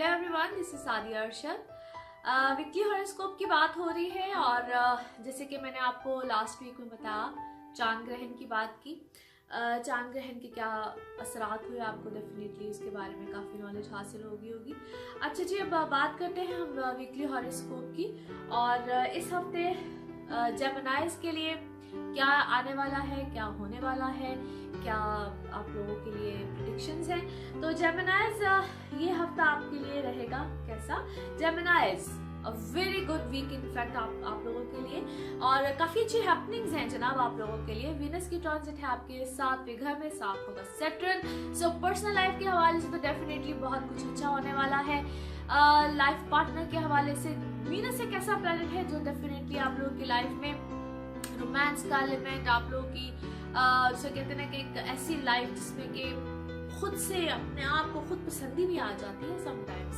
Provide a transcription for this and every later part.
Hello everyone, this is Sadia Arshad. Weekly horoscope की बात हो रही है और जैसे कि मैंने आपको लास्ट वीक में बताया चांद ग्रहण की बात की। चांद ग्रहण के क्या असरात हुए आपको डेफिनेटली उसके बारे में काफ़ी नॉलेज हासिल होगी। अच्छा जी, अब बात करते हैं हम वीकली हॉरोस्कोप की। और इस हफ्ते जेमिनाइज के लिए क्या आने वाला है, क्या होने वाला है, क्या आप लोगों के लिए प्रेडिक्शंस हैं। तो जेमिनाइज ये हफ्ता आपके लिए रहेगा कैसा? Geminis a very good week in fact आप लोगों के लिए, और काफी अच्छी हैपनिंग्स हैं जनाब आप लोगों के लिए। वीनस की ट्रांजिट है आपके 7वें घर में, 7 होगा सैटर्न। सो पर्सनल लाइफ के हवाले से तो डेफिनेटली बहुत कुछ अच्छा होने वाला है। लाइफ पार्टनर के हवाले से वीनस एक ऐसा प्लैनेट है जो डेफिनेटली आप लोगों की लाइफ में रोमांस का एलिमेंट, आप लोगों की उसे कहते हैं ना कि एक ऐसी लाइफ जिसमें कि खुद से अपने आप को खुद पसंदी भी आ जाती है समटाइम्स।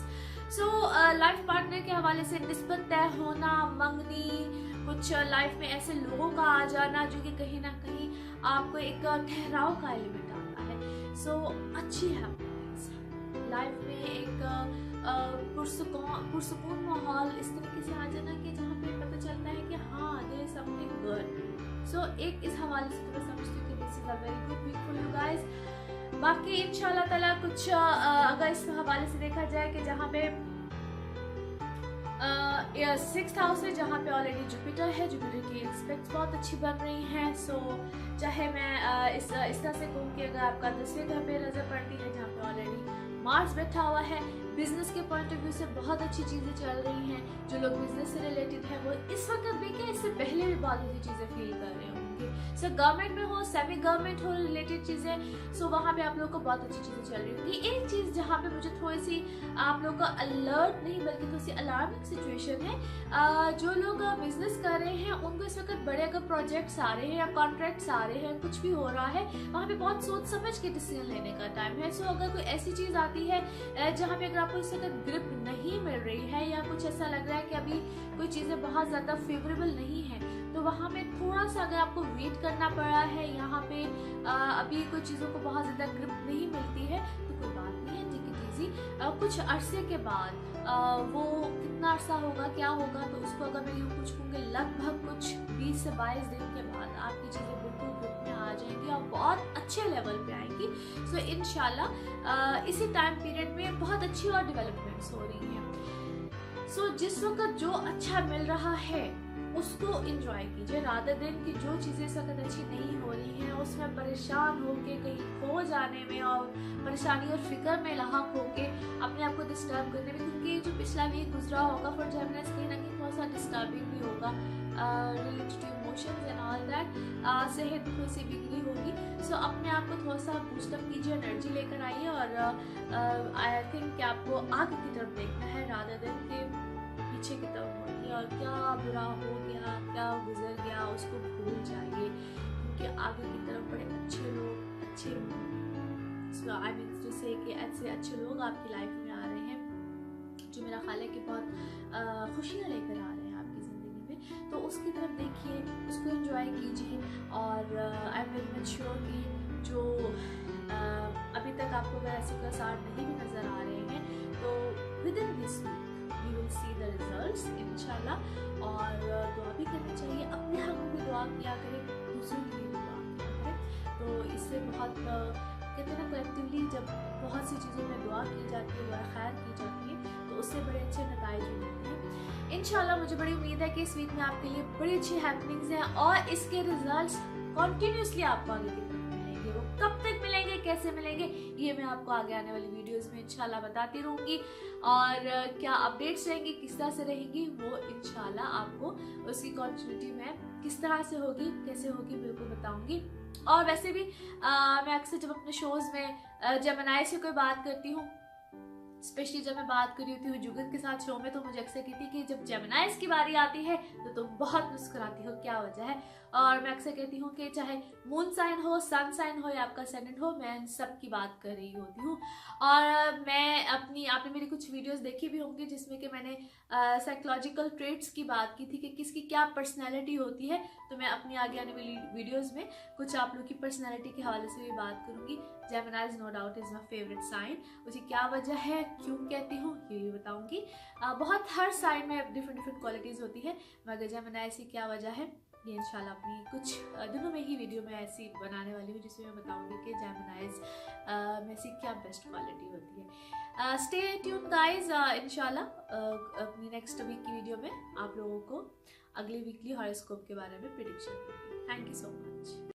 सो लाइफ पार्टनर के हवाले से निस्बत तय होना, मंगनी, कुछ लाइफ में ऐसे लोगों का आ जाना जो कि कहीं ना कहीं आपको एक ठहराव का एलिमेंट आता है। सो अच्छी है लाइफ में एक पुरसुकून माहौल इस तरीके से आ जाना कि जहाँ पे पता चलता है कि हाँ there is something good. So एक इस हवाले से तो मैं समझती हूँ कि this is a very good week for you guys. बाकी इंशाल्लाह ताला कुछ अगर इस हवाले से देखा जाए कि जहाँ पे 6th हाउस है जहाँ पे ऑलरेडी जुपिटर है, जुपिटर की एस्पेक्ट्स बहुत अच्छी बन रही हैं। सो चाहे मैं इस तरह से कहूँ कि अगर आपका 10वें घर पे नजर पड़ती है जहाँ पे ऑलरेडी मार्स बैठा हुआ है, बिजनेस के पॉइंट ऑफ व्यू से बहुत अच्छी चीजें चल रही हैं। जो लोग बिजनेस से रिलेटेड है वो इस वक्त देखिए इससे पहले भी बहुत अच्छी चीजें फील कर रहे होंगे। सो गवर्नमेंट में हो, सेमी गवर्नमेंट हो रिलेटेड चीजें, सो वहाँ पे आप लोगों को बहुत अच्छी चीजें चल रही होंगी। एक चीज जहाँ पे मुझे थोड़ी सी आप लोगों का अलर्ट नहीं बल्कि थोड़ी सी अलार्मिंग सिचुएशन है। जो लोग बिजनेस कर रहे हैं उनको इस वक्त बड़े अगर प्रोजेक्ट्स आ रहे हैं या कॉन्ट्रैक्ट्स आ रहे हैं, कुछ भी हो रहा है, वहाँ पे बहुत सोच समझ के डिसीजन लेने का टाइम है। सो अगर कोई ऐसी चीज आती है जहाँ पे अगर आपको इस वक्त ग्रिप नहीं मिल रही है या कुछ ऐसा लग रहा है कि अभी कोई चीजें बहुत ज्यादा फेवरेबल नहीं है, तो वहाँ पे थोड़ा सा अगर आपको वेट करना पड़ा है, यहाँ पे अभी कुछ चीजों को बहुत ज्यादा ग्रिप नहीं मिलती है, तो कोई बात नहीं है, टेक इट इजी। कुछ अरसे के बाद वो कितना अरसा होगा, क्या होगा, तो उसको अगर मैं यूँ पूछूंगी लगभग कुछ 20 से 22 दिन के बाद आपकी चीजें बिल्कुल ग्रिप में आ जाएंगी और बहुत अच्छे लेवल पे आएंगी। सो इंशाल्लाह इसी टाइम पीरियड में बहुत अच्छी और डेवलपमेंट्स हो रही हैं। सो जिस वक्त जो अच्छा मिल रहा है उसको एंजॉय कीजिए, रादर दिन की जो चीज़ें इस वक्त अच्छी नहीं हो रही हैं उसमें परेशान होके कहीं खो जाने में और परेशानी और फिक्र में लाक होके अपने आप को डिस्टर्ब करने में, क्योंकि जो पिछला वीक गुजरा होगा फॉर जेमिनाइज कहीं ना कहीं थोड़ा सा डिस्टर्बिंग भी होगा related to emotions and all that. सेहत थोड़ी सी बिगड़ी होगी। सो अपने आप को थोड़ा सा बूस्टअप कीजिए, एनर्जी लेकर आइए और आई थिंक कि आपको आगे की तरफ देखना है रादर दिन के पीछे की तरफ होगी और क्या बुरा हो गया, क्या गुजर गया उसको भूल जाइए, क्योंकि आगे की तरफ बड़े अच्छे लोग, अच्छे कि ऐसे अच्छे लोग आपकी लाइफ में आ रहे हैं जो मेरा ख्याल है कि बहुत खुशियाँ लेकर आ रहे हैं आपकी ज़िंदगी में। तो उसकी तरफ देखिए, उसको एंजॉय कीजिए और I am very much sure कि जो अभी तक आपको अगर ऐसे कोई आसार नहीं भी नज़र आ रहे हैं तो within this we will see the results इंशाल्लाह। और दुआ भी करनी चाहिए, अपने हक में भी दुआ किया करें, दूसरों के लिए भी दुआ किया करें। तो इससे बहुत कहते हैं ना कलेक्टिवली जब बहुत सी चीज़ों में दुआ की जाती है, दुआ खैर की जाती है, तो उससे बड़े अच्छे नतीजे मिलते हैं इंशाल्लाह। मुझे बड़ी उम्मीद है कि इस वीक में आपके लिए बड़ी अच्छी हैपनिंग्स हैं और इसके रिजल्ट्स कंटिन्यूसली आपको आगे की तरफ मिलेंगे। वो कब तक मिलेंगे, कैसे मिलेंगे, ये मैं आपको आगे आने वाली वीडियोस में इंशाल्लाह बताती रहूँगी। और क्या अपडेट्स रहेंगी, किस तरह से रहेंगी, वो इंशाल्लाह आपको उसकी कंटिन्यूटी में किस तरह से होगी, कैसे होगी, बिल्कुल बताऊँगी। और वैसे भी मैं अक्सर जब अपने शोज में जेमिनाई से कोई बात करती हूँ, स्पेशली जब मैं बात कर रही होती हूँ जुगत के साथ शो में, तो मुझे अक्सर कहती है कि जब जेमिनाइज की बारी आती है तो तुम बहुत मुस्कुराती हो, क्या वजह है। और मैं अक्सर कहती हूँ कि चाहे मून साइन हो, सन साइन हो या आपका असेंडेंट हो, मैं इन सब की बात कर रही होती हूँ। और मैं आपने मेरी कुछ वीडियोस देखी भी होंगी जिसमें कि मैंने साइकोलॉजिकल ट्रेट्स की बात की थी कि किसकी क्या पर्सनैलिटी होती है। तो मैं अपनी आगे आने वाली वीडियोज़ में कुछ आप लोग की पर्सनैलिटी के हवाले से भी बात करूँगी। Geminis no doubt is my favourite sign. उसकी क्या वजह है, क्यों कहती हूँ, ये भी बताऊँगी। बहुत हर साइन में डिफरेंट क्वालिटीज़ होती है, मगर जेमिनाइज की क्या वजह है ये इंशाल्लाह अपनी कुछ दिनों में ही वीडियो में ऐसी बनाने वाली हूँ जिसमें मैं बताऊँगी कि जेमिनाइज में से क्या बेस्ट क्वालिटी होती है। स्टे ट्यून गाइज, इंशाल्लाह अपनी नेक्स्ट वीक की वीडियो में आप लोगों को अगली वीकली हॉरोस्कोप के बारे में प्रेडिक्शन दूंगी। Thank you so much.